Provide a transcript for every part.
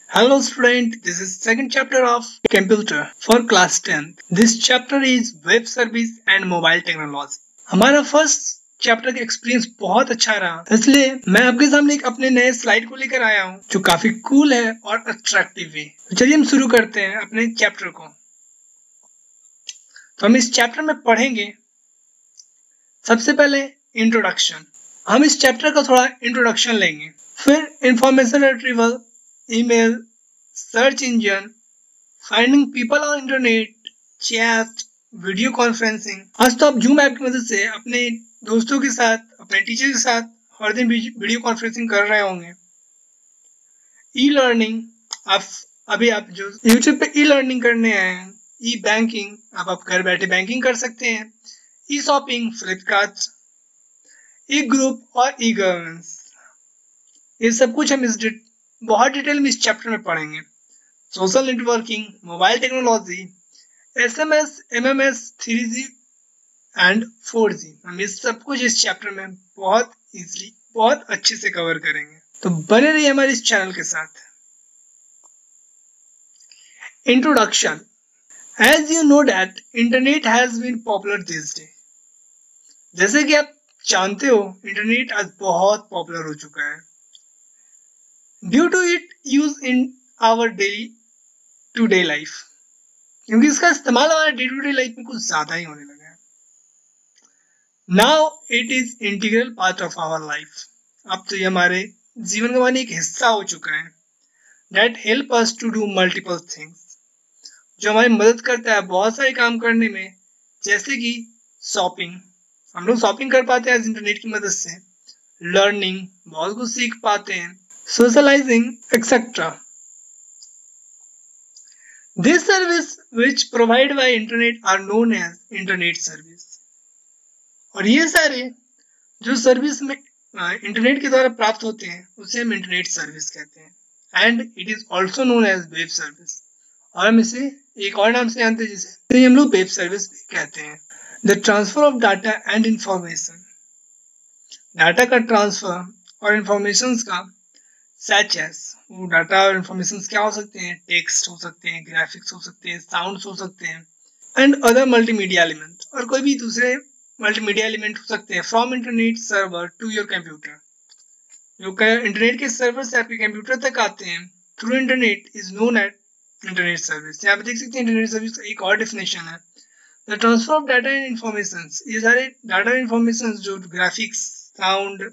Hello student, this is second chapter of computer for class 10th. This chapter is web service and mobile technology. हमारा first chapter का experience बहुत अच्छा रहा, इसलिए मैं आपके सामने एक अपने नए स्लाइड को लेकर आया हूँ जो काफी कूल है और अट्रैक्टिव है। तो चलिए हम शुरू करते हैं अपने चैप्टर को। तो हम इस चैप्टर में पढ़ेंगे सबसे पहले इंट्रोडक्शन। हम इस चैप्टर का थोड़ा इंट्रोडक्शन लेंगे, फिर information retrieval, email, search engine, finding people on internet, chat, video conferencing. आज तो आप जूम ऐप की मदद से अपने दोस्तों के साथ, अपने टीचर के साथ हर दिन वीडियो कॉन्फ्रेंसिंग कर रहे होंगे। ई लर्निंग, आप जो यूट्यूब पे ई लर्निंग करने आए हैं। ई बैंकिंग, आप घर बैठे बैंकिंग कर सकते हैं। ई शॉपिंग, फ्लिपकार्ट। ई ग्रुप और ई गवर्नेंस, ये सब कुछ हम बहुत डिटेल में इस चैप्टर में पढ़ेंगे। Social networking, mobile technology, SMS, MMS, 3G and 4G, हम इस सब कुछ इस चैप्टर में बहुत अच्छे से कवर करेंगे। तो बने रहिए हमारे इस चैनल के साथ। Introduction. As you know that internet has been popular this day. जैसे कि आप जानते हो, इंटरनेट आज बहुत पॉपुलर हो चुका है due to it use in our daily to day life, क्योंकि इसका इस्तेमाल हमारे डे टू डे लाइफ में कुछ ज्यादा ही होने लगा है। Now it is integral part of our life. अब तो ये हमारे जीवन का एक हिस्सा हो चुका है। That help us to do multiple things, जो हमारी मदद करता है बहुत सारे काम करने में, जैसे कि शॉपिंग, हम लोग शॉपिंग कर पाते हैं इंटरनेट की मदद से। लर्निंग, बहुत कुछ सीख पाते हैं। Socialising etcetera. This service which provided by internet are known as internet service. और ये सारे जो सर्विस में इंटरनेट के द्वारा प्राप्त होते हैं उसे हम इंटरनेट सर्विस कहते हैं। And it is also known as web service, और हम इसे एक और नाम से जानते हैं जिसे हम लोग वेब सर्विस भी कहते हैं। The transfer of data and information, data का ट्रांसफर और इंफॉर्मेशन का, सच एज, वो डाटा और इंफॉर्मेशन क्या हो सकते हैं, टेक्स्ट हो सकते हैं, ग्राफिक्स हो सकते हैं, साउंड्स हो सकते हैं, एंड अदर मल्टीमीडिया एलिमेंट, और कोई भी दूसरे मल्टीमीडिया एलिमेंट हो सकते हैं। From internet server to your computer, जो इंटरनेट के सर्वर से आपके कंप्यूटर तक आते हैं through internet, is known as internet service. यहाँ पे देख सकते हैं इंटरनेट सर्विस का एक और डेफिनेशन है, the transfer of data and information. ये सारे डाटा इंफॉर्मेशन जो ग्राफिक्स, साउंड,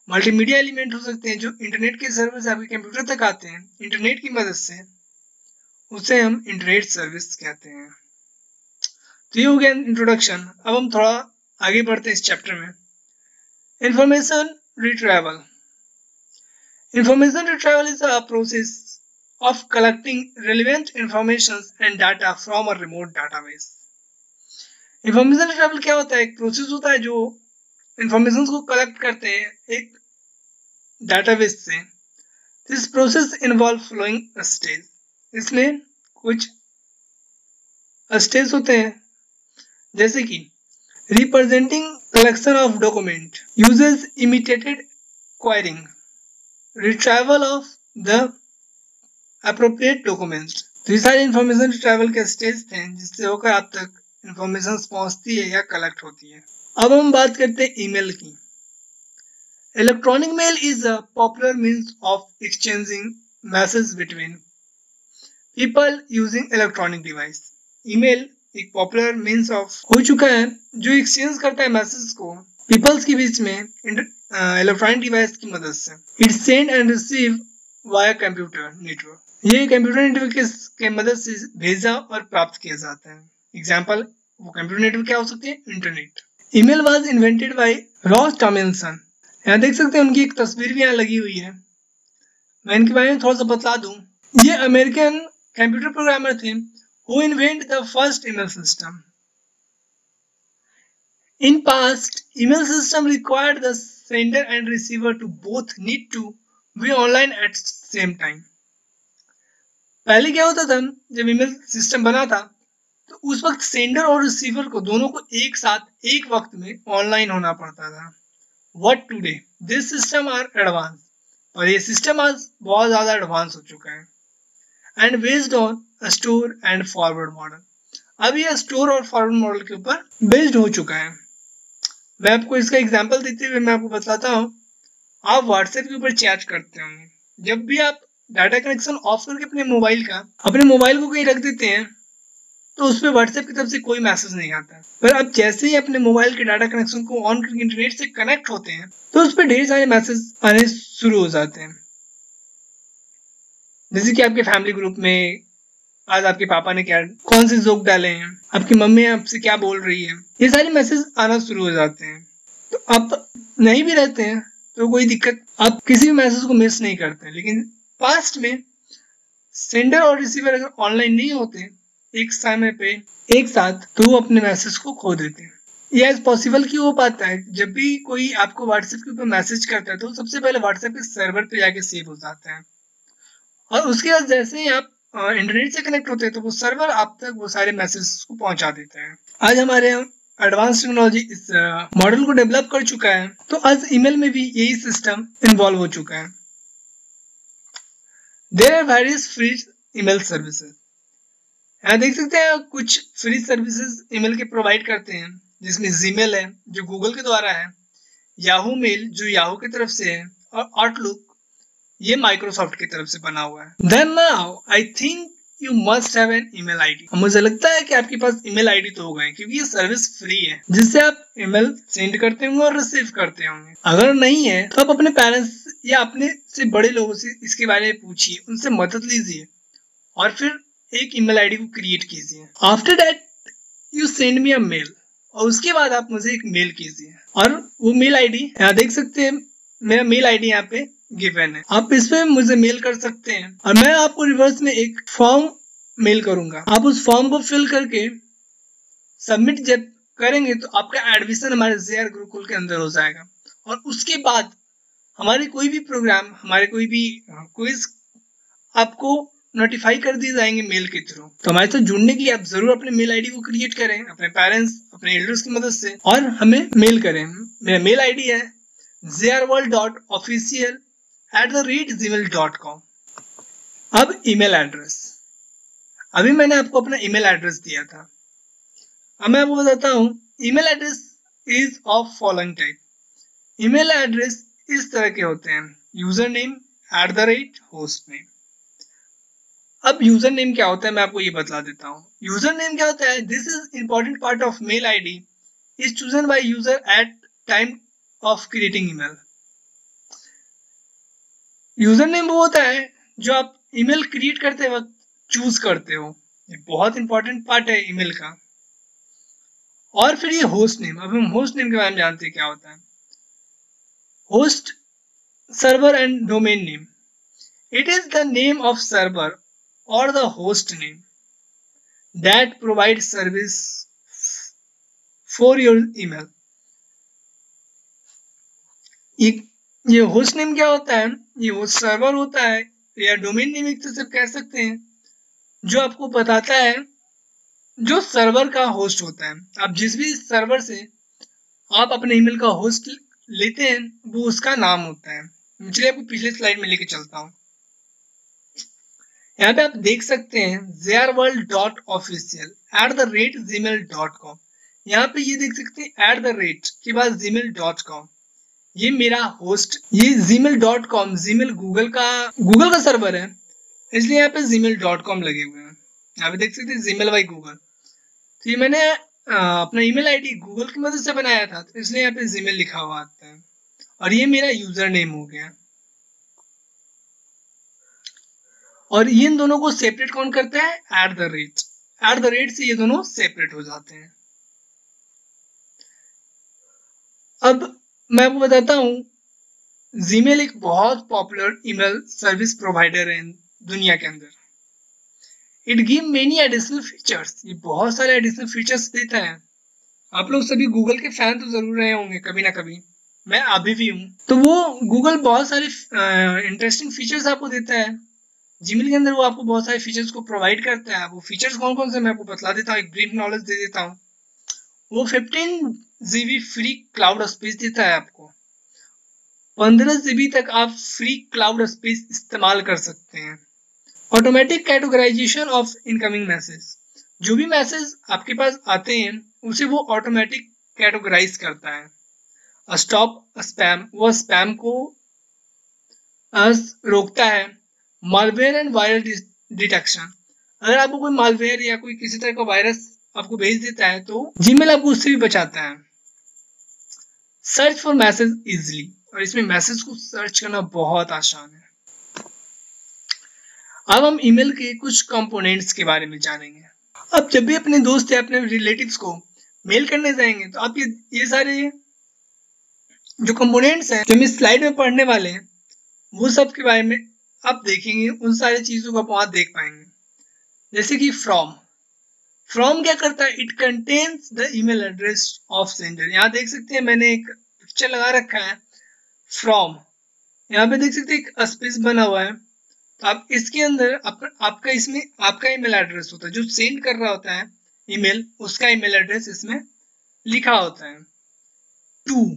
मल्टीमीडिया एलिमेंट हो सकते हैं जो इंटरनेट के सर्वर से आपके कंप्यूटर तक आते हैं इंटरनेट की मदद से, उसे हम इंटरनेट सर्विस कहते हैं। तो ये हो गया इंट्रोडक्शन। अब हम थोड़ा आगे बढ़ते हैं इस चैप्टर में। Information retrieval. Information retrieval is a process of collecting relevant information and data from a remote database. Information retrieval क्या होता है? एक प्रोसेस होता है जो इंफॉर्मेशन को कलेक्ट करते हैं एक डाटाबेस से। This process involve flowing stage, इसमें कुछ स्टेज होते हैं, जैसे कि representing collection of document, uses imitated querying, retrieval of the appropriate documents. तो ये सारे इंफॉर्मेशन रिट्रीवल के स्टेज थे जिससे होकर आप तक इंफॉर्मेशन पहुंचती है या कलेक्ट होती है। अब हम बात करते हैं ईमेल की। Electronic mail is a popular means of exchanging messages between people using electronic device. Email एक पॉपुलर मीन्स ऑफ हो चुका है जो एक्सचेंज करता है मैसेज को पीपल्स के बीच में इलेक्ट्रॉनिक डिवाइस की मदद से। It send and receive via computer network, ये कंप्यूटर नेटवर्क के मदद से भेजा और प्राप्त किया जाता है। एग्जाम्पल, वो कंप्यूटर नेटवर्क क्या हो सकते हैं? Internet. Email was invented by Ross टॉमिल्सन। यहाँ देख सकते हैं उनकी एक तस्वीर भी यहाँ लगी हुई है। मैं इनके बारे में थोड़ा सा बता दूं। ये अमेरिकन कंप्यूटर प्रोग्रामर थे who invented the first email system. In past, email system required the sender and receiver to both need to be online at same time. पहले क्या होता था, जब ईमेल सिस्टम बना था तो उस वक्त सेंडर और रिसीवर को दोनों को एक साथ एक वक्त में ऑनलाइन होना पड़ता था। What today? This system are advanced, और ये सिस्टम आज बहुत ज्यादा एडवांस हो चुका है। And based on store and forward model. अब यह स्टोर और फॉरवर्ड मॉडल के ऊपर बेस्ड हो चुका है। मैं आपको इसका एग्जांपल देते हुए मैं आपको बताता हूँ। आप व्हाट्सएप के ऊपर चैट करते होंगे, जब भी आप डाटा कनेक्शन ऑफ करके अपने मोबाइल को कहीं रख देते हैं तो उस पर व्हाट्सएप की तरफ से कोई मैसेज नहीं आता। पर अब जैसे ही अपने मोबाइल के डाटा कनेक्शन को ऑन करके इंटरनेट से कनेक्ट होते हैं तो उस पर ढेर सारे मैसेज आने शुरू हो जाते हैं। जैसे कि आपके फैमिली ग्रुप में आज आपके पापा ने कौन से जोक डाले हैं, आपकी मम्मी आपसे क्या बोल रही है, ये सारे मैसेज आना शुरू हो जाते हैं। तो आप नहीं भी रहते हैं तो कोई दिक्कत, आप किसी भी मैसेज को मिस नहीं करते। लेकिन पास्ट में सेंडर और रिसीवर अगर ऑनलाइन नहीं होते एक समय पे एक साथ, तो वो अपने मैसेज को खो देते हैं। ये पॉसिबल क्यों हो पाता है? जब भी कोई आपको व्हाट्सएप के ऊपर मैसेज करता है तो सबसे पहले व्हाट्सएप के सर्वर पे जाके सेव हो जाता है, और उसके बाद जैसे ही आप इंटरनेट से कनेक्ट होते हैं तो वो सर्वर आप तक वो सारे मैसेज को पहुंचा देता है। आज हमारे एडवांस टेक्नोलॉजी इस मॉडल को डेवलप कर चुका है, तो आज ईमेल में भी यही सिस्टम इन्वॉल्व हो चुका है। There are various free email services. यहाँ देख सकते हैं कुछ फ्री सर्विसेज ईमेल के प्रोवाइड करते हैं, जिसमें जीमेल है जो गूगल के द्वारा है, याहू मेल जो याहू की तरफ से है, और आउटलुक ये माइक्रोसॉफ्ट की तरफ से बना हुआ है। Then now I think you must have an email ID. मुझे लगता है कि आपके पास ईमेल आईडी तो होगा, क्योंकि ये सर्विस फ्री है जिससे आप ईमेल सेंड करते होंगे और रिसीव करते होंगे। अगर नहीं है तो आप अपने पेरेंट्स या अपने से बड़े लोगों से इसके बारे में पूछिए, उनसे मदद लीजिए और फिर एक ईमेल आईडी को क्रिएट कीजिए। After that you send me a mail, और उसके बाद आप मुझे एक मेल कीजिए, और वो मेल आईडी यहाँ देख सकते हैं, मेरा मेल आईडी यहाँ पे गिवन है। आप इस पे मुझे मेल कर सकते हैं, और मैं आपको रिवर्स में एक फॉर्म मेल करूंगा। आप उस फॉर्म को फिल करके सबमिट जब करेंगे तो आपका एडमिशन हमारे जेआर गुरुकुल के अंदर हो जाएगा, और उसके बाद हमारे कोई भी प्रोग्राम, हमारे कोई भी क्विज आपको नोटिफाई कर दिए जाएंगे मेल के थ्रू। तो हमारे साथ जुड़ने के लिए आप जरूर अपने मेल आईडी को क्रिएट करें अपने पेरेंट्स, अपने एल्डर्स की मदद से, और हमें मेल करें। मेरा मेल आईडी है jrworld.official@gmail.com। अब ईमेल एड्रेस, अभी मैंने आपको अपना ईमेल एड्रेस दिया था, अब मैं आपको बताता हूँ। Email address is of following type. Email address इस तरह के होते हैं: यूजर नेम @host name। अब यूजर नेम क्या होता है मैं आपको ये बता देता हूँ। यूजर नेम क्या होता है? This is important part of male ID is chosen by user at time of creating email. User name वो होता है जो आप ईमेल क्रिएट करते वक्त चूज करते हो, ये बहुत इंपॉर्टेंट पार्ट है ईमेल का। और फिर ये होस्ट नेम, अब हम होस्ट नेम के बारे में जानते हैं क्या होता है। Host, server and domain name. It is the name of server or the host name that provides service for your email। ये होस्ट नेम क्या होता है? ये होस्ट सर्वर होता है, या डोमेन नेम एक तरह से कह सकते हैं, जो आपको बताता है जो सर्वर का होस्ट होता है। आप जिस भी सर्वर से आप अपने ईमेल का होस्ट लेते हैं वो उसका नाम होता है। चलिए आपको पिछले स्लाइड में लेके चलता हूँ। यहाँ पे आप देख सकते हैं jrworld.official@gmail.com। यहाँ पे ये देख सकते हैं @ के बाद gmail.com। ये मेरा होस्ट, ये gmail.com, जीमेल गूगल का सर्वर है, इसलिए यहाँ पे gmail.com लगे हुए हैं। यहाँ पे देख सकते हैं जीमेल बाय गूगल। तो ये मैंने अपना ईमेल आईडी गूगल की मदद से बनाया था, तो इसलिए यहाँ पे जीमेल लिखा हुआ आता है, और ये मेरा यूजर नेम हो गया। और ये इन दोनों को सेपरेट कौन करता है? @ से ये दोनों सेपरेट हो जाते हैं। अब मैं आपको बताता हूँ, जीमेल एक बहुत पॉपुलर ईमेल सर्विस प्रोवाइडर है दुनिया के अंदर। It give many additional features, ये बहुत सारे एडिशनल फीचर्स देता है। आप लोग सभी गूगल के फैन तो जरूर रहे होंगे कभी ना कभी, मैं अभी भी हूँ। तो वो गूगल बहुत सारे इंटरेस्टिंग फीचर्स आपको देता है। जीमेल के अंदर वो आपको बहुत सारे फीचर्स को प्रोवाइड करता है। वो फीचर्स कौन कौन से मैं आपको बता देता हूँ, एक ब्रीफ नॉलेज दे देता हूँ। वो 15 GB फ्री क्लाउड स्पेस देता है आपको। 15 GB तक आप फ्री क्लाउड स्पेस इस्तेमाल कर सकते हैं। Automatic categorisation of incoming message, जो भी मैसेज आपके पास आते हैं उसे वो ऑटोमेटिक कैटेगराइज करता है। स्टॉप स्पैम, वो स्पैम को रोकता है। मालवेयर एंड वायरस डिटेक्शन, अगर आपको कोई मालवेयर या कोई किसी तरह का वायरस आपको भेज देता है तो जीमेल आपको उससे भी बचाता है। सर्च फॉर मैसेज इजिली, और इसमें मैसेज को सर्च करना बहुत आसान है। अब हम ईमेल के कुछ कंपोनेंट्स के बारे में जानेंगे। अब जब भी अपने दोस्त या अपने रिलेटिव्स को मेल करने जाएंगे तो आप ये सारे जो कंपोनेंट्स हैं जो हम इस स्लाइड में पढ़ने वाले हैं वो सब के बारे में आप देखेंगे, उन सारी चीजों को आप वहां देख पाएंगे। जैसे कि फ्रॉम क्या करता है, it contains the email address of sender. यहाँ देख सकते हैं मैंने एक पिक्चर लगा रखा है फ्रॉम, यहाँ पे देख सकते हैं एक स्पेस बना हुआ है। तो आप इसके अंदर आपका इसमें आपका ईमेल एड्रेस होता है, जो सेंड कर रहा होता है ईमेल उसका ईमेल एड्रेस इसमें लिखा होता है। Two,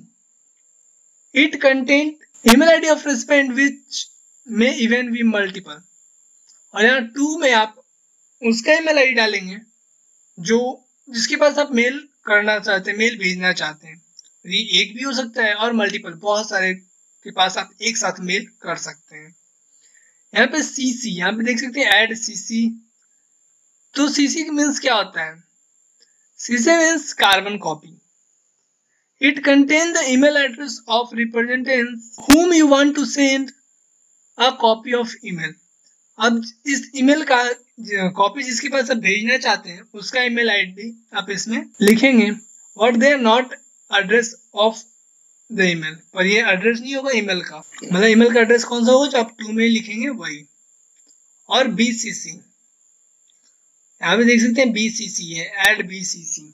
it contain email ID of respondent which में इवन बी मल्टीपल, और यहाँ टू में आप उसका ईमेल आईडी डालेंगे जो जिसके पास आप मेल करना चाहते हैं, मेल भेजना चाहते हैं। ये एक भी हो सकता है और मल्टीपल, बहुत सारे के पास आप एक साथ मेल कर सकते हैं। यहाँ पे सीसी, यहाँ पे देख सकते हैं ऐड सीसी। तो सीसी मीन्स क्या होता है, CC means carbon copy. It contain the email address of representatives whom you want to send a copy of email। अब इस ईमेल का कॉपी जिसके पास आप भेजना चाहते हैं उसका ईमेल आईडी आप इसमें लिखेंगे, और they are not address of the email, पर ये एड्रेस नहीं होगा ईमेल का, मतलब ईमेल का एड्रेस कौन सा होगा जो आप टू में लिखेंगे वही। और बीसीसी, यहाँ पे देख सकते हैं बीसीसी है, add BCC.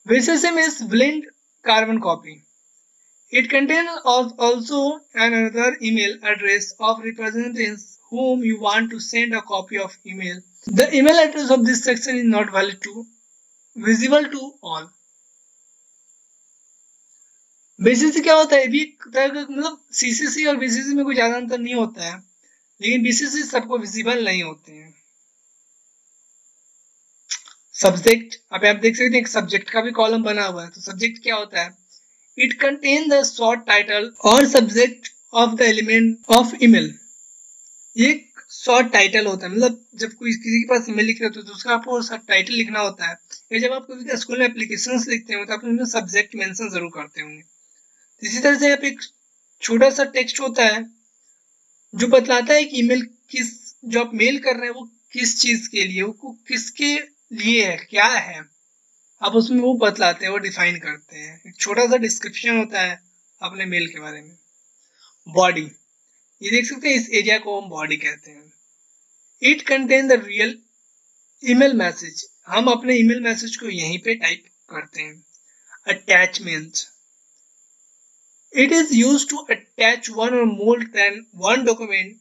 BCC means blend carbon copy. It contains also another email address of representatives whom you want to send a copy of email. The email address of this section is not visible to all. BCC क्या होता है, भी मतलब CCC और BCC में कोई ज्यादा अंतर नहीं होता है, लेकिन बीसीसी सबको विजिबल नहीं होते हैं। सब्जेक्ट, आप देख सकते हैं एक सब्जेक्ट का भी कॉलम बना हुआ है। तो सब्जेक्ट क्या होता है, It contains the short title or subject of the element of email। ये शॉर्ट टाइटल होता है, मतलब जब कोई किसी के पास ईमेल लिख रहे हो तो उसका आपको टाइटल लिखना होता है। या जब आप कभी स्कूल में एप्लीकेशंस लिखते हो तो आप उसमें सब्जेक्ट मेंशन जरूर करते होंगे। इसी तरह से आप एक छोटा सा टेक्स्ट होता है जो बतलाता है कि ईमेल किस, जो आप मेल कर रहे हैं वो किस चीज के लिए, वो किसके लिए है, क्या है, आप उसमें वो बतलाते हैं, वो डिफाइन करते हैं। एक छोटा सा डिस्क्रिप्शन होता है अपने मेल के बारे में। बॉडी, ये देख सकते हैं इस एरिया को हम बॉडी कहते हैं। It contain the real email message, हम अपने ईमेल मैसेज को यहीं पे टाइप करते हैं। Attachment, it is used to attach one और मोर देन वन डॉक्यूमेंट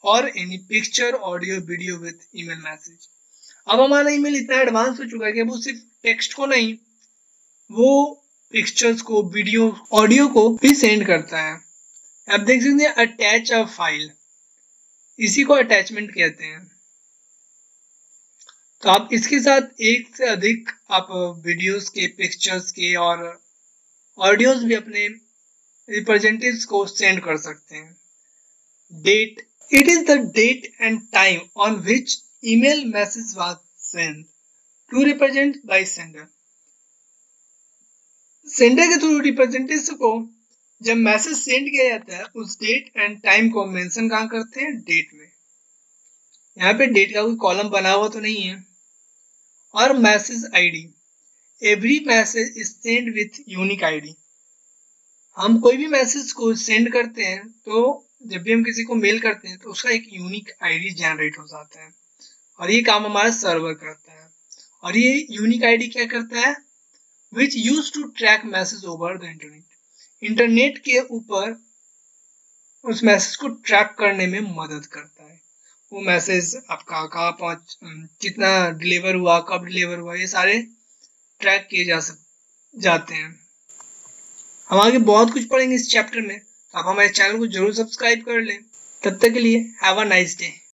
और any picture, audio, video with email message. अब हमारा ईमेल इतना एडवांस हो चुका है कि वो सिर्फ टेक्स्ट को नहीं, वो पिक्चर्स को, वीडियो, ऑडियो को भी सेंड करता है। आप देख सकते हैं अटैच अ फाइल, इसी को अटैचमेंट कहते हैं। तो आप इसके साथ एक से अधिक आप वीडियोस के, पिक्चर्स के और ऑडियोज भी अपने रिप्रेजेंटेटिव्स को सेंड कर सकते हैं। Date, it is the date and time on which email message was send to represent by sender. Sender के थ्रू रिप्रेजेंटेटिव को जब मैसेज सेंड किया जाता है उस डेट एंड टाइम को मेंशन कहाँ करते हैं, डेट में। यहाँ पे डेट का कोई कॉलम बना हुआ तो नहीं है। और message ID, every message is send with unique ID. हम कोई भी मैसेज को सेंड करते हैं तो जब भी हम किसी को मेल करते हैं तो उसका एक यूनिक आईडी जनरेट हो जाता है, और ये काम हमारा सर्वर करता है। और ये यूनिक आईडी क्या करता है, which use to track message over the internet. Internet के ऊपर उस मैसेज को ट्रैक करने में मदद करता है। वो मैसेज आपका कहाँ पहुंच, कितना डिलीवर हुआ, कब डिलीवर हुआ, ये सारे ट्रैक किए जाते हैं। हम आगे बहुत कुछ पढ़ेंगे इस चैप्टर में, तो आप हमारे चैनल को जरूर सब्सक्राइब कर लें। तब तक के लिए हैव अ नाइस डे।